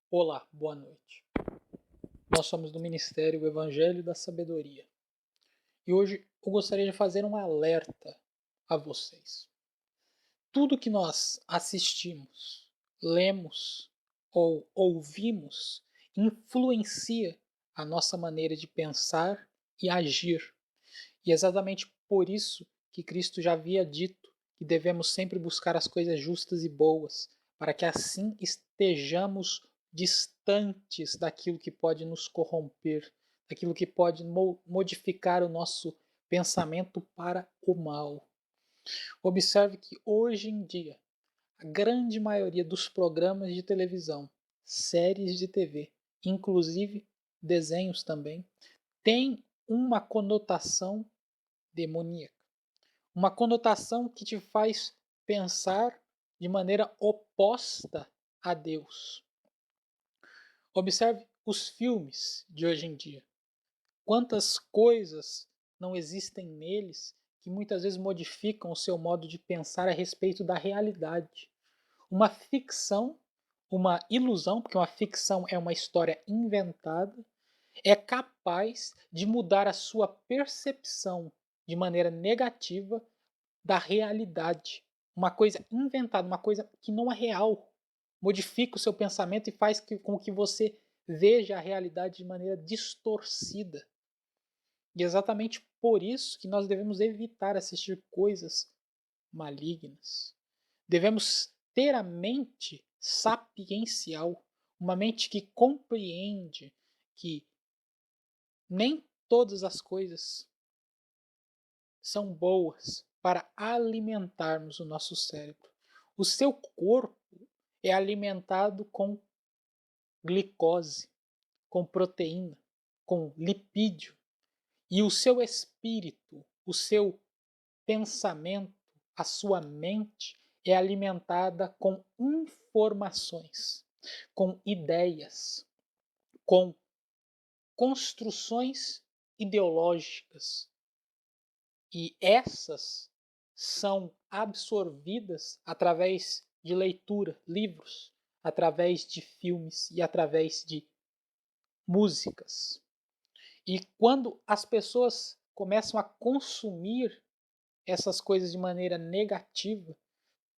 Olá, boa noite. Nós somos do Ministério o Evangelho da Sabedoria e hoje eu gostaria de fazer um alerta a vocês. Tudo que nós assistimos, lemos ou ouvimos influencia a nossa maneira de pensar e agir. E é exatamente por isso que Cristo já havia dito que devemos sempre buscar as coisas justas e boas, para que assim estejamos distantes daquilo que pode nos corromper, daquilo que pode modificar o nosso pensamento para o mal. Observe que hoje em dia, a grande maioria dos programas de televisão, séries de TV, inclusive desenhos também, tem uma conotação demoníaca. Uma conotação que te faz pensar de maneira oposta a Deus. Observe os filmes de hoje em dia. Quantas coisas não existem neles que muitas vezes modificam o seu modo de pensar a respeito da realidade. Uma ficção, uma ilusão, porque uma ficção é uma história inventada, é capaz de mudar a sua percepção de maneira negativa da realidade. Uma coisa inventada, uma coisa que não é real. Modifica o seu pensamento e faz com que você veja a realidade de maneira distorcida. E é exatamente por isso que nós devemos evitar assistir coisas malignas. Devemos ter a mente sapiencial, uma mente que compreende que nem todas as coisas são boas para alimentarmos o nosso cérebro. O seu corpo é alimentado com glicose, com proteína, com lipídio. E o seu espírito, o seu pensamento, a sua mente é alimentada com informações, com ideias, com construções ideológicas. E essas são absorvidas através de leitura, livros, através de filmes e através de músicas. E quando as pessoas começam a consumir essas coisas de maneira negativa,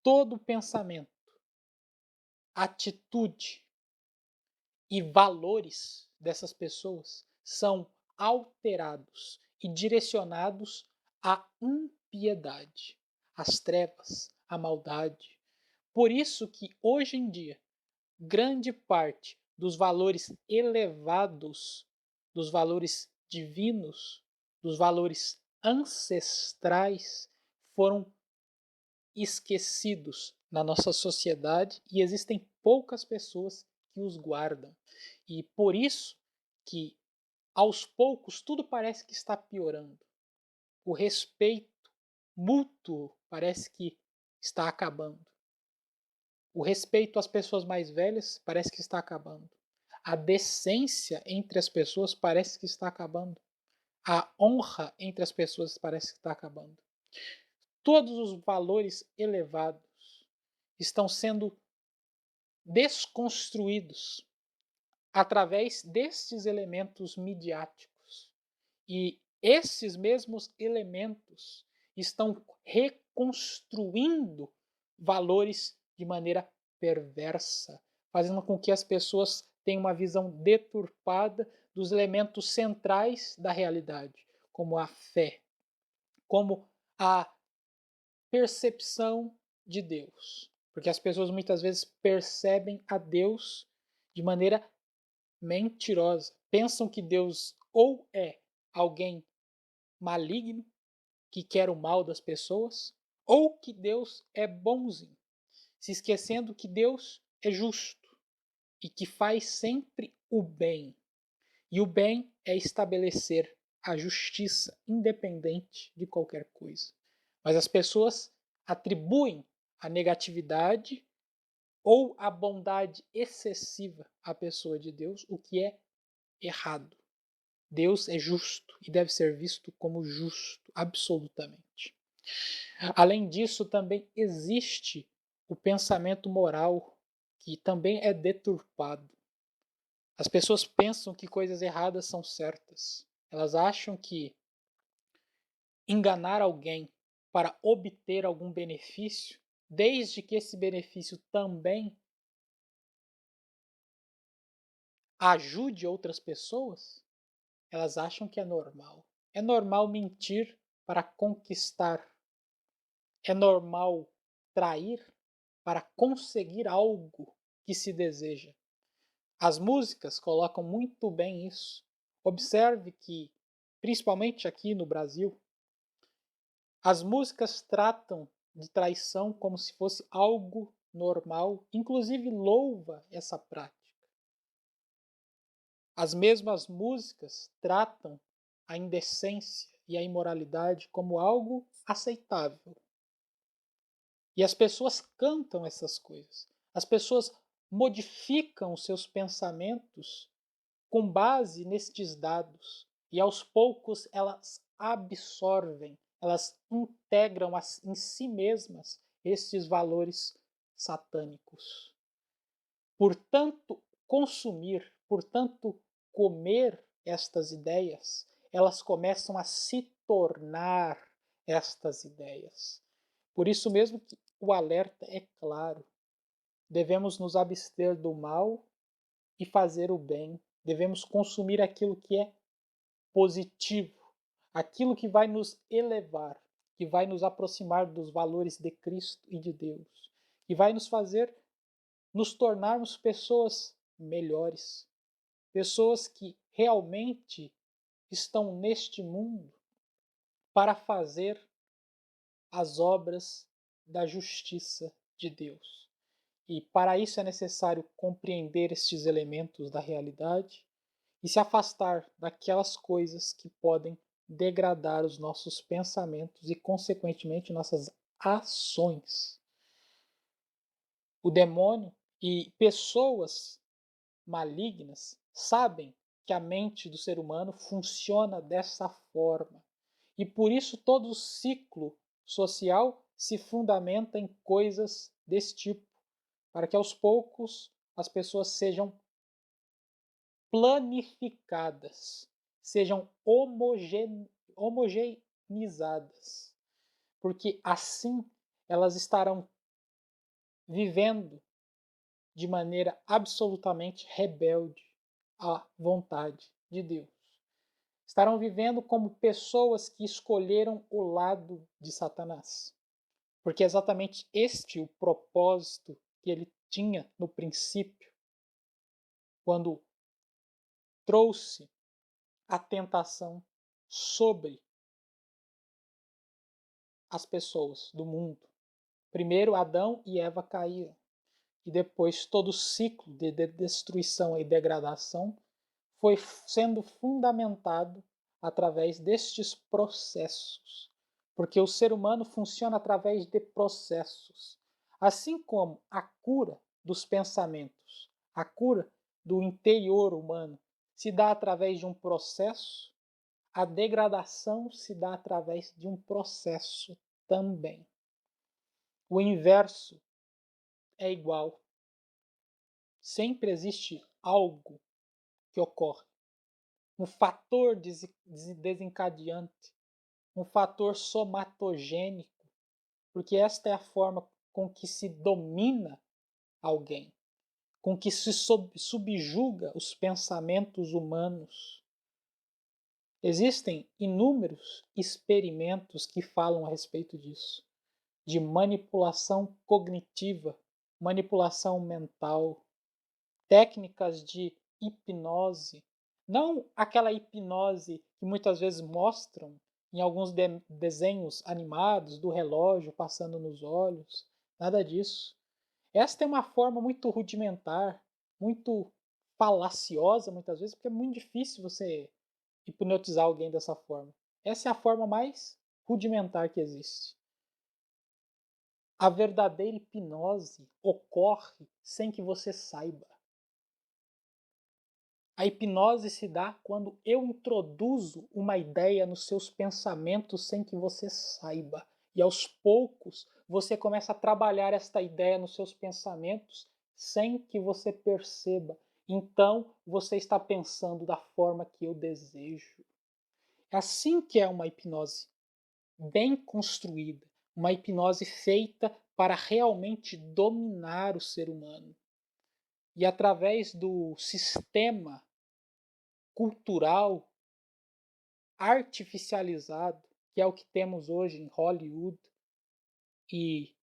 todo pensamento, atitude e valores dessas pessoas são alterados e direcionados à impiedade, às trevas, à maldade. Por isso que hoje em dia, grande parte dos valores elevados, dos valores divinos, dos valores ancestrais foram esquecidos na nossa sociedade e existem poucas pessoas que os guardam. E por isso que aos poucos tudo parece que está piorando. O respeito mútuo parece que está acabando. O respeito às pessoas mais velhas parece que está acabando. A decência entre as pessoas parece que está acabando. A honra entre as pessoas parece que está acabando. Todos os valores elevados estão sendo desconstruídos através destes elementos midiáticos. E esses mesmos elementos estão reconstruindo valores de maneira perversa, fazendo com que as pessoas tenham uma visão deturpada dos elementos centrais da realidade, como a fé, como a percepção de Deus. Porque as pessoas muitas vezes percebem a Deus de maneira mentirosa. Pensam que Deus ou é alguém maligno, que quer o mal das pessoas, ou que Deus é bonzinho, se esquecendo que Deus é justo e que faz sempre o bem. E o bem é estabelecer a justiça independente de qualquer coisa. Mas as pessoas atribuem a negatividade ou a bondade excessiva à pessoa de Deus, o que é errado. Deus é justo e deve ser visto como justo, absolutamente. Além disso, também existe o pensamento moral, que também é deturpado. As pessoas pensam que coisas erradas são certas. Elas acham que enganar alguém para obter algum benefício, desde que esse benefício também ajude outras pessoas, elas acham que é normal. É normal mentir para conquistar. É normal trair para conseguir algo que se deseja. As músicas colocam muito bem isso. Observe que, principalmente aqui no Brasil, as músicas tratam de traição como se fosse algo normal, inclusive louva essa prática. As mesmas músicas tratam a indecência e a imoralidade como algo aceitável. E as pessoas cantam essas coisas. As pessoas modificam seus pensamentos com base nestes dados. E aos poucos elas absorvem, elas integram em si mesmas estes valores satânicos. Portanto, consumir, portanto, comer estas ideias, elas começam a se tornar estas ideias. Por isso mesmo que o alerta é claro. Devemos nos abster do mal e fazer o bem. Devemos consumir aquilo que é positivo, aquilo que vai nos elevar, que vai nos aproximar dos valores de Cristo e de Deus, que vai nos fazer nos tornarmos pessoas melhores, pessoas que realmente estão neste mundo para fazer as obras da justiça de Deus. E para isso é necessário compreender estes elementos da realidade e se afastar daquelas coisas que podem degradar os nossos pensamentos e, consequentemente, nossas ações. O demônio e pessoas malignas sabem que a mente do ser humano funciona dessa forma. E por isso todo o ciclo social se fundamenta em coisas desse tipo, para que aos poucos as pessoas sejam planificadas, sejam homogeneizadas, porque assim elas estarão vivendo de maneira absolutamente rebelde à vontade de Deus. Estarão vivendo como pessoas que escolheram o lado de Satanás. Porque é exatamente este o propósito que ele tinha no princípio, quando trouxe a tentação sobre as pessoas do mundo. Primeiro Adão e Eva caíram, e depois todo o ciclo de destruição e degradação foi sendo fundamentado através destes processos, porque o ser humano funciona através de processos. Assim como a cura dos pensamentos, a cura do interior humano se dá através de um processo, a degradação se dá através de um processo também. O inverso é igual. Sempre existe algo que ocorre, um fator desencadeante, um fator somatogênico, porque esta é a forma com que se domina alguém, com que se subjuga os pensamentos humanos. Existem inúmeros experimentos que falam a respeito disso, de manipulação cognitiva, manipulação mental, técnicas de hipnose, não aquela hipnose que muitas vezes mostram em alguns desenhos animados do relógio passando nos olhos, nada disso. Esta é uma forma muito rudimentar, muito falaciosa muitas vezes, porque é muito difícil você hipnotizar alguém dessa forma. Essa é a forma mais rudimentar que existe. A verdadeira hipnose ocorre sem que você saiba. A hipnose se dá quando eu introduzo uma ideia nos seus pensamentos sem que você saiba. E aos poucos você começa a trabalhar esta ideia nos seus pensamentos sem que você perceba. então você está pensando da forma que eu desejo. É assim que é uma hipnose bem construída, uma hipnose feita para realmente dominar o ser humano. E através do sistema cultural artificializado, que é o que temos hoje em Hollywood e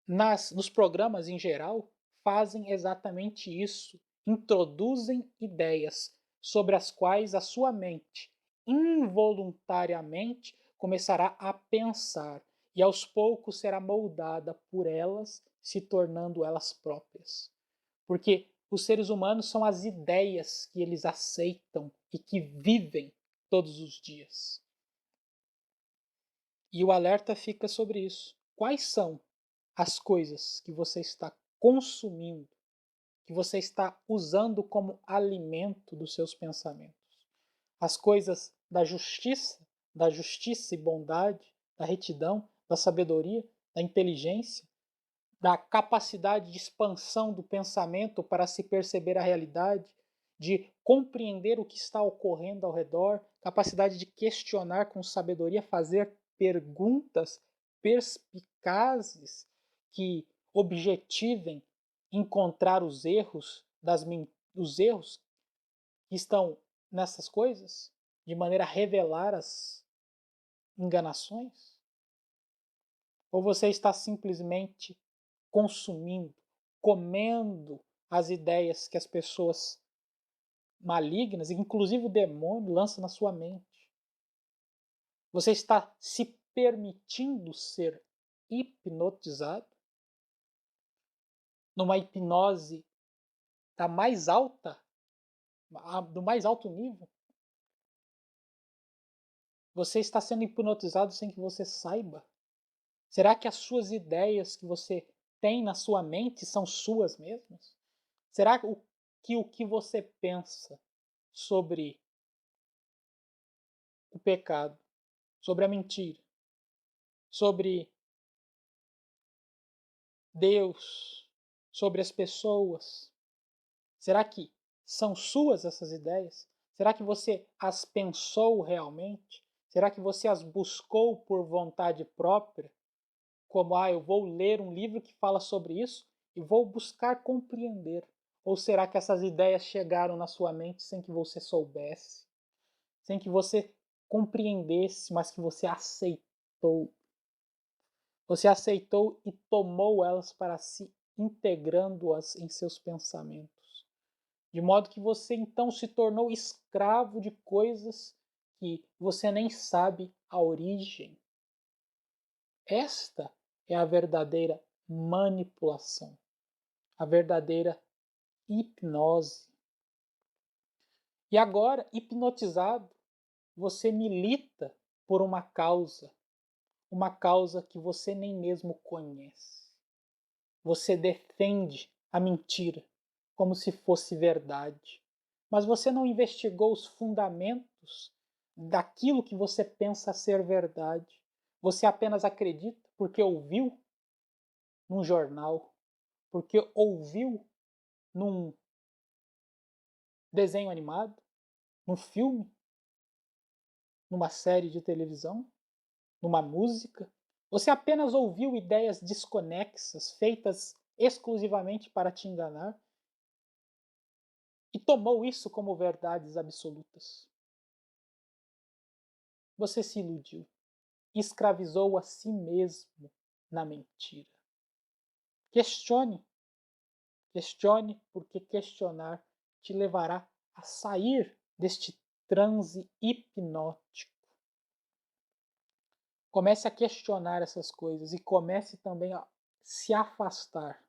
nos programas em geral, fazem exatamente isso. Introduzem ideias sobre as quais a sua mente involuntariamente começará a pensar e aos poucos será moldada por elas, se tornando elas próprias. Porque os seres humanos são as ideias que eles aceitam e que vivem todos os dias. E o alerta fica sobre isso. Quais são as coisas que você está consumindo, que você está usando como alimento dos seus pensamentos? As coisas da justiça e bondade, da retidão, da sabedoria, da inteligência, da capacidade de expansão do pensamento para se perceber a realidade, de compreender o que está ocorrendo ao redor, capacidade de questionar com sabedoria, fazer perguntas perspicazes que objetivem encontrar os erros que estão nessas coisas, de maneira a revelar as enganações? Ou você está simplesmente consumindo, comendo as ideias que as pessoas malignas, inclusive o demônio, lança na sua mente? Você está se permitindo ser hipnotizado numa hipnose da mais alta, do mais alto nível? Você está sendo hipnotizado sem que você saiba? Será que as suas ideias que você tem na sua mente são suas mesmas? Será que o que você pensa sobre o pecado, sobre a mentira, sobre Deus, sobre as pessoas, será que são suas essas ideias? Será que você as pensou realmente? Será que você as buscou por vontade própria? Como, eu vou ler um livro que fala sobre isso e vou buscar compreender. Ou será que essas ideias chegaram na sua mente sem que você soubesse? Sem que você compreendesse, mas que você aceitou? Você aceitou e tomou elas para si, integrando-as em seus pensamentos. De modo que você então se tornou escravo de coisas que você nem sabe a origem. Esta é a verdadeira manipulação, a verdadeira hipnose. E agora, hipnotizado, você milita por uma causa que você nem mesmo conhece. Você defende a mentira como se fosse verdade, mas você não investigou os fundamentos daquilo que você pensa ser verdade. Você apenas acredita porque ouviu num jornal, porque ouviu num desenho animado, num filme, numa série de televisão, numa música. Você apenas ouviu ideias desconexas, feitas exclusivamente para te enganar, e tomou isso como verdades absolutas. Você se iludiu, escravizou a si mesmo na mentira. Questione, questione, porque questionar te levará a sair deste transe hipnótico. Comece a questionar essas coisas e comece também a se afastar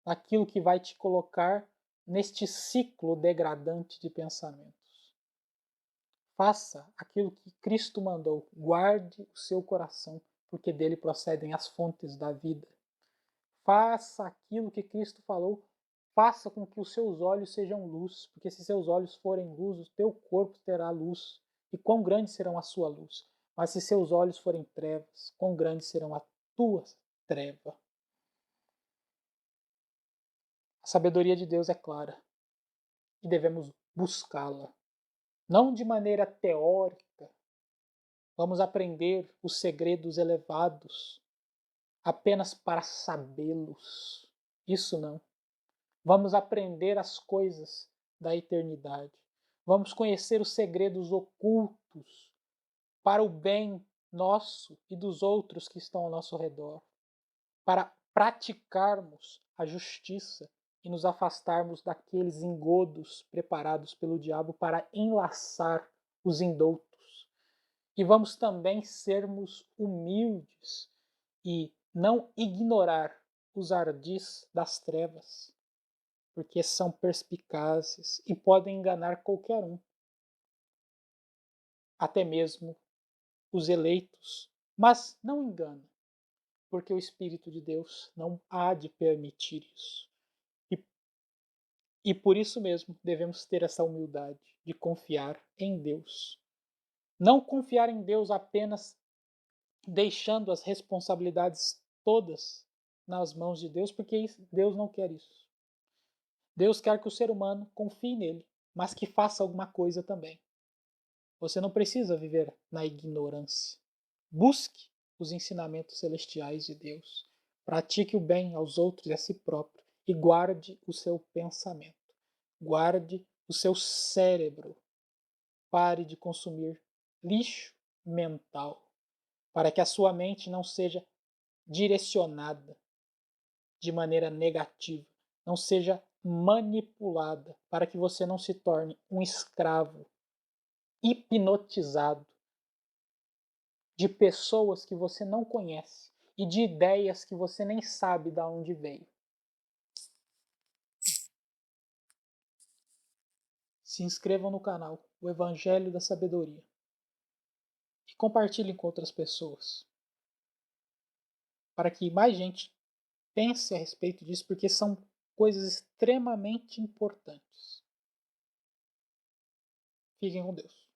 daquilo que vai te colocar neste ciclo degradante de pensamentos. Faça aquilo que Cristo mandou, guarde o seu coração, porque dele procedem as fontes da vida. Faça aquilo que Cristo falou, faça com que os seus olhos sejam luz, porque se seus olhos forem luz, o teu corpo terá luz. E quão grande serão a sua luz? Mas se seus olhos forem trevas, quão grande serão a tua treva? A sabedoria de Deus é clara. e devemos buscá-la. Não de maneira teórica, vamos aprender os segredos elevados apenas para sabê-los. Isso não. Vamos aprender as coisas da eternidade. Vamos conhecer os segredos ocultos para o bem nosso e dos outros que estão ao nosso redor, para praticarmos a justiça e nos afastarmos daqueles engodos preparados pelo diabo para enlaçar os indoutos. E vamos também sermos humildes e não ignorar os ardis das trevas, porque são perspicazes e podem enganar qualquer um, até mesmo os eleitos, mas não engana, porque o Espírito de Deus não há de permitir isso. E por isso mesmo devemos ter essa humildade de confiar em Deus. Não confiar em Deus apenas deixando as responsabilidades todas nas mãos de Deus, porque Deus não quer isso. Deus quer que o ser humano confie nele, mas que faça alguma coisa também. Você não precisa viver na ignorância. Busque os ensinamentos celestiais de Deus. Pratique o bem aos outros e a si próprio. E guarde o seu pensamento. Guarde o seu cérebro. Pare de consumir lixo mental, para que a sua mente não seja direcionada de maneira negativa, não seja manipulada, para que você não se torne um escravo hipnotizado de pessoas que você não conhece e de ideias que você nem sabe de onde veio. Se inscrevam no canal, o Evangelho da Sabedoria, e compartilhem com outras pessoas, para que mais gente pense a respeito disso, porque são coisas extremamente importantes. Fiquem com Deus.